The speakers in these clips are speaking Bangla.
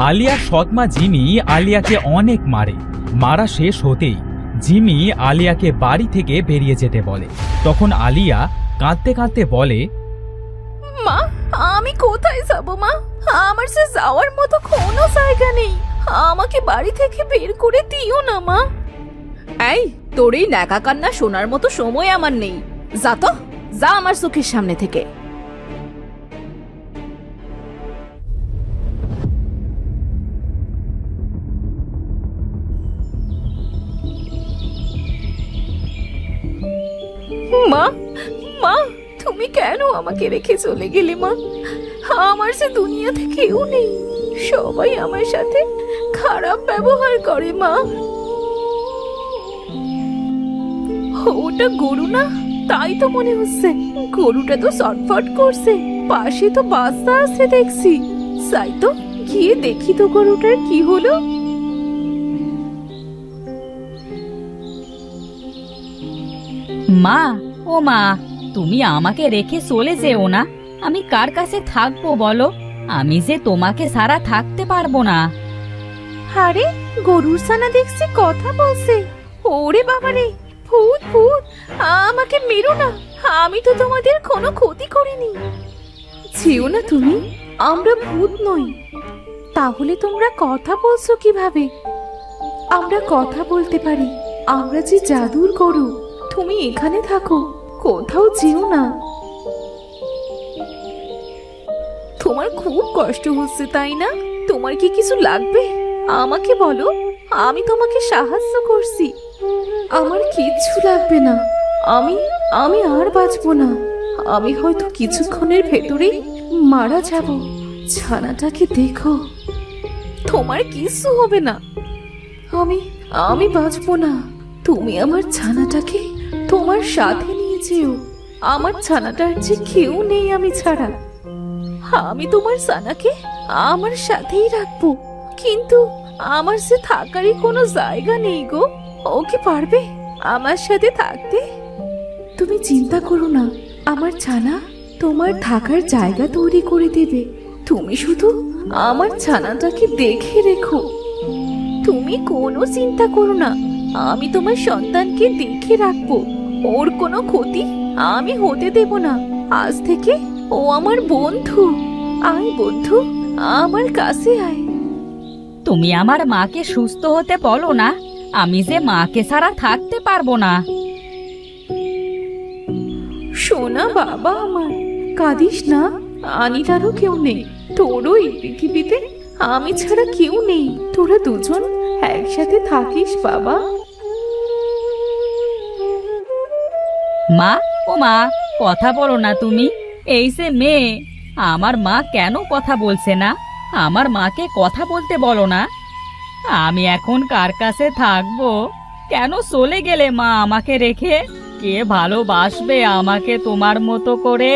আলিয়ার সৎমা জিমি আলিয়াকে অনেক মারে। মারা শেষ হতেই জিমি আলিয়াকে বাড়ি থেকে বেরিয়ে যেতে বলে। তখন আলিয়া কাঁদতে কাঁদতে বলে, মা, আমি কোথায় যাব মা? আমার সে যাওয়ার মতো কোনো জায়গা নেই। আমাকে বাড়ি থেকে বের করে দিও না মা। এই, তোর এই ন্যাকা কান্না শোনার মতো সময় আমার নেই। যা তো, যা আমার চোখের সামনে থেকে। মা, মা, তুমি কেন আমাকে রেখে চলে গেলে মা? আমার সে দুনিয়াতে কেউ নেই। সবাই আমার সাথে খারাপ ব্যবহার করে মা। ওটা গরু না? তাই তো মনে হচ্ছে। গরুটা তো ছটফট করছে। পাশে তো বাচ্চা আছে দেখছি। তাই তো গিয়ে দেখি তো গরুটার কি হলো। মা, ও মা, তুমি আমাকে রেখে চলে যেও না। আমি কার কাছে থাকবো বলো? আমি যে তোমাকে ছাড়া থাকতে পারবো না। আরে, গরুর ছানা দেখছি কথা বলছে। ওরে বাবারে, ভূত ভূত, আমাকে মেরো না। আমি তো তোমাদের কোনো ক্ষতি করিনি। যেও না তুমি, আমরা ভূত নই। তাহলে তোমরা কথা বলছো কিভাবে? আমরা কথা বলতে পারি। আমরা যে জাদুর গরু। তুমি এখানে থাকো, কোথাও যেও না। তোমার খুব কষ্ট হচ্ছে তাই না? তোমার কি কিছু লাগবে? আমাকে বলো, আমি তোমাকে সাহায্য করছি। আমার কিচ্ছু লাগবে না। আমি আমি আর বাঁচবো না। আমি হয়তো কিছুক্ষণের ভেতরেই মারা যাব। ছানাটাকে দেখো, তোমার কিছু হবে না। আমি আমি বাঁচবো না। তুমি আমার ছানাটাকে তোমার সাথে নিয়ে যেও। আমার ছানাটার যে কেউ নেই আমি ছাড়া। আমি তোমার ছানাকে আমার সাথেই রাখবো, কিন্তু আমার সে থাকারই কোনো জায়গা নেই গো। ও কি পারবে আমার সাথে থাকতে? তুমি চিন্তা করো না, আমার ছানা তোমার থাকার জায়গা তৈরি করে দেবে। তুমি শুধু আমার ছানাটাকে দেখে রেখো। তুমি কোনো চিন্তা করো না, আমি তোমার সন্তানকে দেখে রাখবো। ওর কোনো ক্ষতি আমি হতে দেব না। আজ থেকে ও আমার বন্ধু। আয় বন্ধু, আমার কাছে আয়। তুমি আমার মাকে সুস্থ হতে বলো না। আমি যে মাকে ছাড়া থাকতে পারবো না। সোনা বাবা আমার, কাঁদিস না। আনিটারও কেউ নেই, তোরও এই পৃথিবীতে আমি ছাড়া কেউ নেই। তোরা দুজন একসাথে থাকিস বাবা। মা, ও মা, কথা বলো না তুমি। এই যে মেয়ে, আমার মা কেন কথা বলছে না? আমার মাকে কথা বলতে বলো না। আমি এখন কার কাছে থাকবো? কেন চলে গেলে মা আমাকে রেখে? কে ভালোবাসবে আমাকে তোমার মতো করে?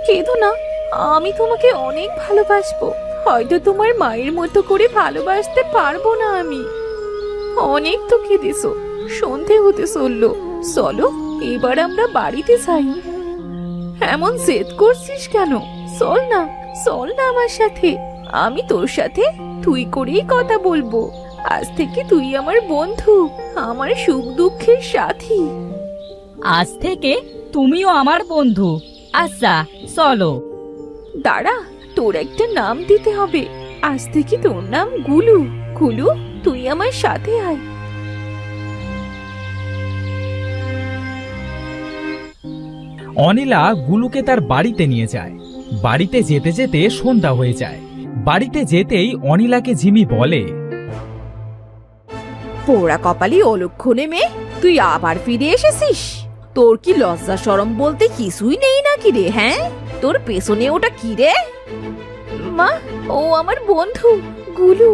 কেঁদো না, আমি তোমাকে অনেক ভালোবাসবো। হয়তো তোমার মায়ের মতো করে ভালোবাসতে পারবো না আমি। অনেক তো কেঁদেছো, সন্ধে হতে চললো। চলো এবার আমরা বাড়িতে যাই। এমন জেদ করছিস কেন? চল না, চল না আমার সাথে। আমি তোর সাথে তুই করেই কথা বলবো। আজ থেকে তুই আমার বন্ধু, আমার সুখ দুঃখের সাথী। আজ থেকে তুমিও আমার বন্ধু। আচ্ছা, চলো। দাঁড়া, তোর একটা নাম দিতে হবে। আজ থেকে তোর নাম গুলু। গুলু, তুই আমার সাথে আয়। অনিলা গুলুকে তার বাড়িতে নিয়ে যায়। বাড়িতে যেতে যেতে সন্ধ্যা হয়ে যায়। বাড়িতে যেতেই অনিলাকে জিমি বলে, পোড়া কপালি অলক্ষণে মেয়ে, তুই আবার ফিরে এসেছিস। তোর কি লজ্জা শরম বলতে কিছুই নেই নাকি রে? হ্যাঁ, তোর পেছনে ওটা কি রে? মা, ও আমার বন্ধু গুলু।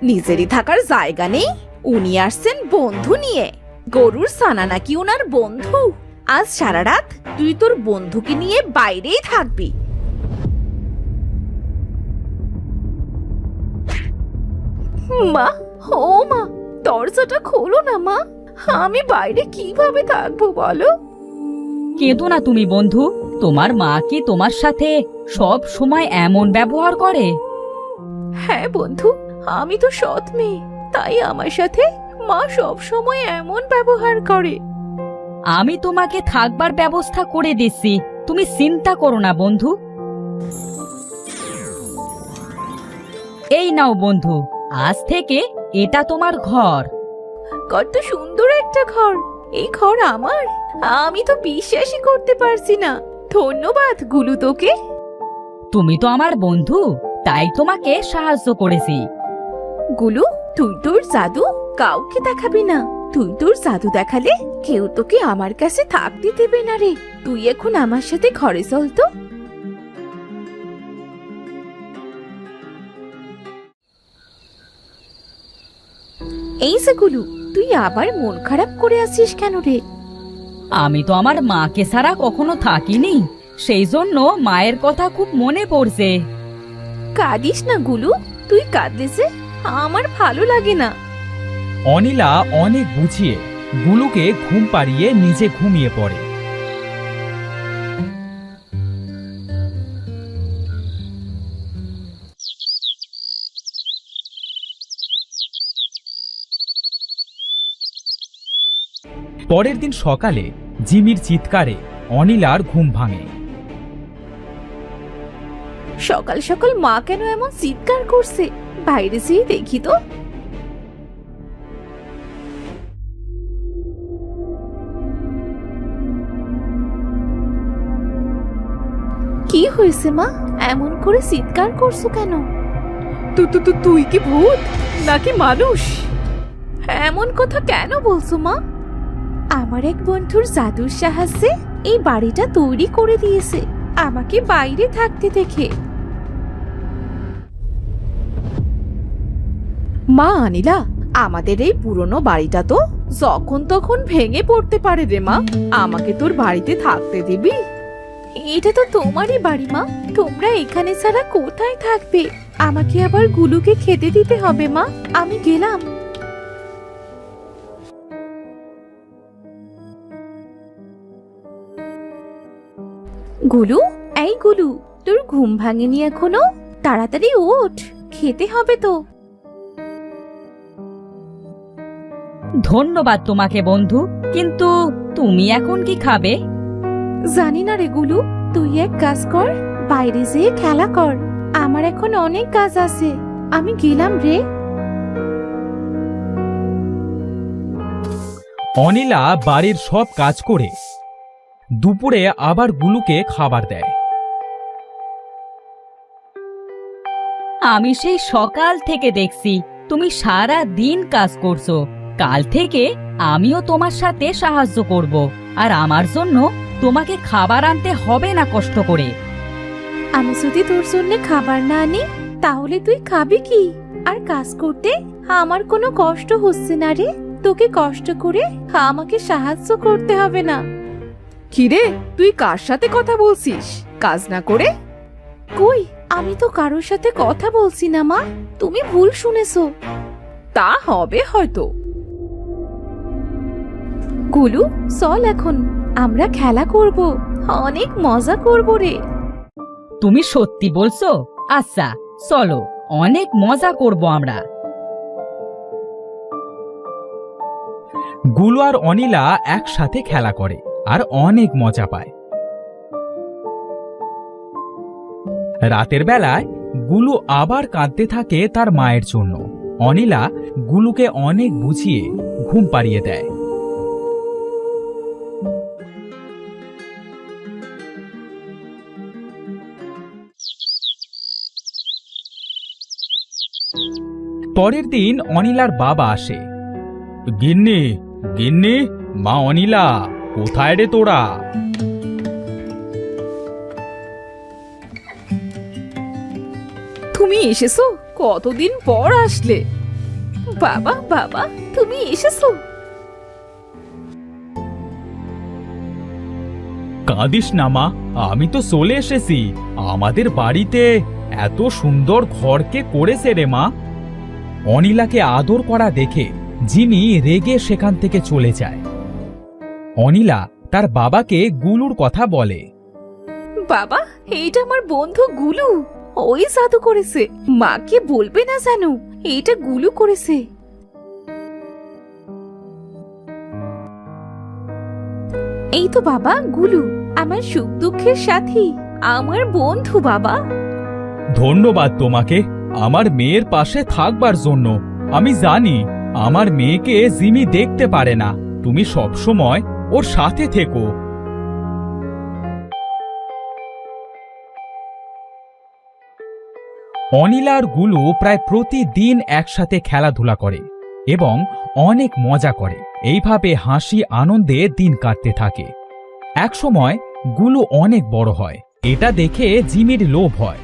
নিজেরই থাকার জায়গা নেই, উনি আসছেন বন্ধু নিয়ে। গরুর ছানা নাকি ওনার বন্ধু? আজ সারা রাত তুই তোর বন্ধুকে নিয়ে বাইরেই থাকবি। মা, ও মা, দরজাটা খোলো না মা। আমি বাইরে কিভাবে থাকবো বলো? কেঁদো না তুমি বন্ধু। তোমার মা কি তোমার সাথে সব সময় এমন ব্যবহার করে? হ্যাঁ বন্ধু, আমি তো সৎ মেয়ে, তাই আমার সাথে মা সব সময় এমন ব্যবহার করে। আমি তোমাকে থাকবার ব্যবস্থা করে দিচ্ছি, তুমি চিন্তা করো না বন্ধু। এই নাও বন্ধু, আজ থেকে এটা তোমার ঘর। কত সুন্দর একটা ঘর! এই ঘর আমার? আমি তো বিশ্বাসই করতে পারছি না। ধন্যবাদ গুলু তোকে। তুমি তো আমার বন্ধু, তাই তোমাকে সাহায্য করেছি। গুলু, তুই তোর জাদু কাউকে দেখাবি না। তুই তোর জাদু দেখালে কেউ তোকে আমার কাছে থাকতে দেবে না রে। তুই এখন আমার সাথে ঘরে চল তো। এই যে গুলু, তুই আবার মন খারাপ করে আছিস কেন রে? আমি তো আমার মাকে ছাড়া কখনো থাকিনি, সেই জন্য মায়ের কথা খুব মনে পড়ছে। কাঁদিস না গুলু, তুই কাঁদলে যে আমার ভালো লাগে না। অনিলা অনেক বুঝিয়ে গুলুকে ঘুম পাড়িয়ে নিজে ঘুমিয়ে পড়ে। পরের দিন সকালে জিমির চিৎকারে অনিলার ঘুম ভাঙে। সকাল সকাল মা কেন এমন চিৎকার করছে? বাইরে যেয়ে দেখি তো। কি হয়েছে মা, এমন করে চিৎকার করছো কেন? তুই কি ভূত নাকি মানুষ? এমন কথা কেন বলছো মা? আমার এক বন্ধুর জাদুর সাহায্যে এই বাড়িটা তৈরি করে দিয়েছে আমাকে বাইরে থাকতে দেখে। মা অনিলা, আমাদের এই পুরনো বাড়িটা তো যখন তখন ভেঙে পড়তে পারে রে মা। আমাকে তোর বাড়িতে থাকতে দিবি? এটা তো তোমারই বাড়ি মা, তোমরা এখানে ছাড়া কোথায় থাকবে? আমাকে আবার গুলুকে খেতে দিতে হবে মা, আমি গেলাম। গুলু, এই গুলু, তোর ঘুম ভাঙেনি এখনো? তাড়াতাড়ি ওঠ, খেতে হবে তো। ধন্যবাদ তোমাকে বন্ধু, কিন্তু তুমি এখন কি খাবে? জানি না রে গুলু, তুই এক কাজ কর, বাইরে যেয়ে খেলা কর। আমার এখন অনেক কাজ আছে, আমি গেলাম রে। অনিলা বাড়ির সব কাজ করে দুপুরে আবার গুলুকে খাবার দেয়। আমি সেই সকাল থেকে দেখছি তুমি সারা দিন কাজ করছো। কাল থেকে আমিও তোমার সাথে সাহায্য করব, আর আমার জন্য তোমাকে খাবার আনতে হবে না কষ্ট করে। আমি যদি তোর জন্য খাবার না আনি তাহলে তুই খাবি কি? আর কাজ করতে আমার কোনো কষ্ট হচ্ছে না রে। তোকে কষ্ট করে আমাকে সাহায্য করতে হবে না। কিরে, তুই কার সাথে কথা বলছিস কাজ না করে? কই, আমি তো কারোর সাথে কথা বলছি না মা, তুমি ভুল শুনেছো। তা হবে হয়তো। গুলু, চল এখন আমরা খেলা করব, অনেক মজা করব রে। তুমি সত্যি বলছো? আচ্ছা চলো, অনেক মজা করব আমরা। গুলু আর অনিলা একসাথে খেলা করে আর অনেক মজা পায়। রাতের বেলায় গুলু আবার কাঁদতে থাকে তার মায়ের জন্য। অনিলা গুলুকে অনেক বুঝিয়ে ঘুম পাড়িয়ে দেয়। পরের দিন অনিলার বাবা আসে। গিন্নি, গিন্নি, মা অনিলা, কোথায় রে তোরা? তুমি এসেছো? কতদিন পর আসলে। বাবা বাবা, তুমি এসেছো? কাঁদিস না মা, আমি তো চলে এসেছি। আমাদের বাড়িতে এত সুন্দর ঘর কে করেছে রে মা? অনিলাকে আদর করা দেখে জিমি রেগে সেখান থেকে চলে যায়। অনিলা তার বাবাকে গুলুর কথা বলে। বাবা, এইটা আমার বন্ধু গুলু। ওই জাদু করেছে। মাকে বলবে না জানো, এইটা গুলু করেছে। এই তো বাবা গুলু, আমার সুখ দুঃখের সাথী, আমার বন্ধু বাবা। ধন্যবাদ তোমাকে আমার মেয়ের পাশে থাকবার জন্য। আমি জানি আমার মেয়েকে জিমি দেখতে পারে না, তুমি সবসময় ওর সাথে থেকো। অনিলা আর গুলু প্রায় প্রতিদিন একসাথে খেলাধুলা করে এবং অনেক মজা করে। এইভাবে হাসি আনন্দে দিন কাটতে থাকে। একসময় গুলু অনেক বড় হয়, এটা দেখে জিমির লোভ হয়।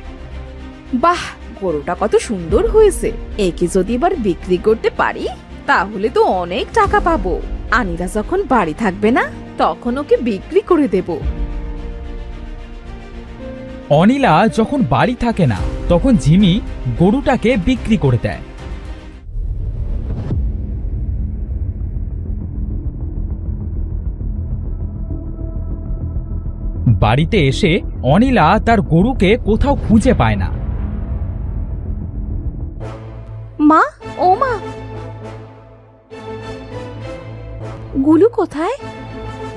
বাহ, গরুটা কত সুন্দর হয়েছে। একে যদি এবার বিক্রি করতে পারি তাহলে তো অনেক টাকা পাবো। আনিরা যখন বাড়ি থাকবে না তখন ওকে বিক্রি করে দেব। অনিলা যখন বাড়ি থাকে না তখন জিমি গরুটাকে বিক্রি করে দেয়। বাড়িতে এসে অনিলা তার গরুকে কোথাও খুঁজে পায় না। মা, ও মা, গুলু কোথায়?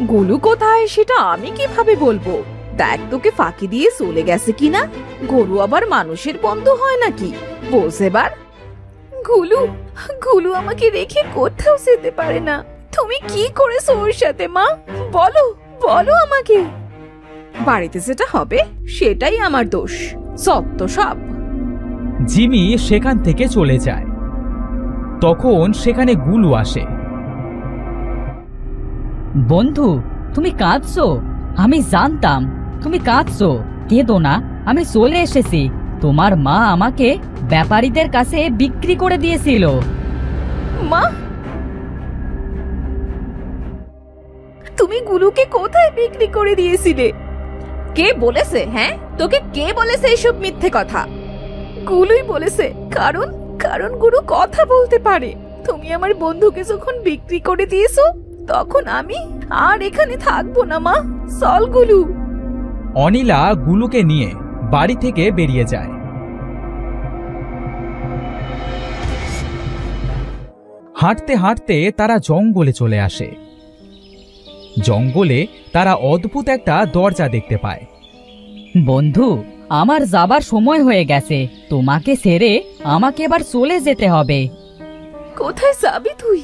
গুলু কোথায় সেটা আমি কিভাবে বলবো? দেখ তোকে ফাঁকি দিয়ে চলে গেছে কিনা। গরু আবার মানুষের বন্ধু হয় নাকি? বোঝ এবার। গুলু, গুলু আমাকে রেখে কোথাও যেতে পারে না। তুমি কি করেছো ওর সাথে মা? বলো, বলো আমাকে। বাড়িতে যেটা হবে সেটাই আমার দোষ। সত্য সব। জিমি সেখান থেকে চলে যায়। তখন সেখানে গুলু আসে। বন্ধু, তুমি কাঁদছো? আমি জানতাম তুমি কাঁদছো। কেঁদো না, আমি চলে এসেছি। তোমার মা আমাকে ব্যাপারীদের কাছে বিক্রি করে দিয়েছিল। মা, তুমি গুলুকে কোথায় বিক্রি করে দিয়েছিলে? কে বলেছে? হ্যাঁ, তোকে কে বলেছে এসব মিথ্যে কথা? গুলুই বলেছে। কারণ কারণ গুলু কথা বলতে পারে। তুমি আমার বন্ধুকে যখন বিক্রি করে দিয়েছো তখন আমি আর এখানে থাকবো না মা। চল গুলু। অনিলা গুলুকে নিয়ে বাড়ি থেকে বেরিয়ে যায়। হাঁটতে হাঁটতে তারা জঙ্গলে চলে আসে। জঙ্গলে তারা অদ্ভুত একটা দরজা দেখতে পায়। বন্ধু, আমার যাবার সময় হয়ে গেছে। তোমাকে ছেড়ে আমাকে এবার চলে যেতে হবে। কোথায় যাবি তুই?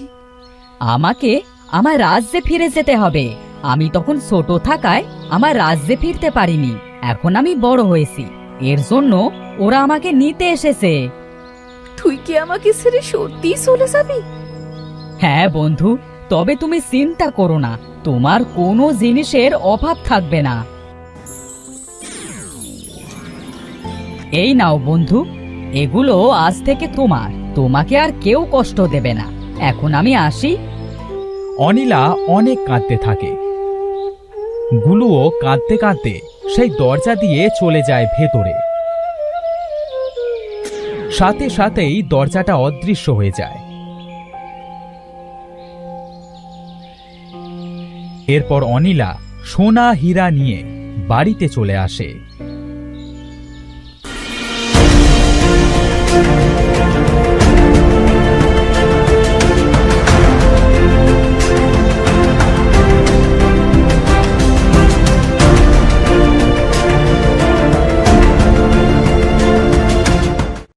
আমাকে আমার রাজ্যে ফিরে যেতে হবে। আমি তখন ছোট থাকায় আমার রাজ্যে ফিরতে পারিনি। এখন আমি বড় হয়েছি, এর জন্য ওরা আমাকে নিতে এসেছে। তুই কি আমাকে ছেড়ে সত্যি চলে যাবি? হ্যাঁ বন্ধু, তবে তুমি চিন্তা করো না, তোমার কোনো জিনিসের অভাব থাকবে না। এই নাও বন্ধু, এগুলো আজ থেকে তোমার। তোমাকে আর কেউ কষ্ট দেবে না। এখন আমি আসি। অনিলা অনেক কাঁদতে থাকে। গুলুও কাঁদতে কাঁদতে সেই দরজা দিয়ে চলে যায় ভেতরে। সাথে সাথেই দরজাটা অদৃশ্য হয়ে যায়। এরপর অনিলা সোনা হীরা নিয়ে বাড়িতে চলে আসে।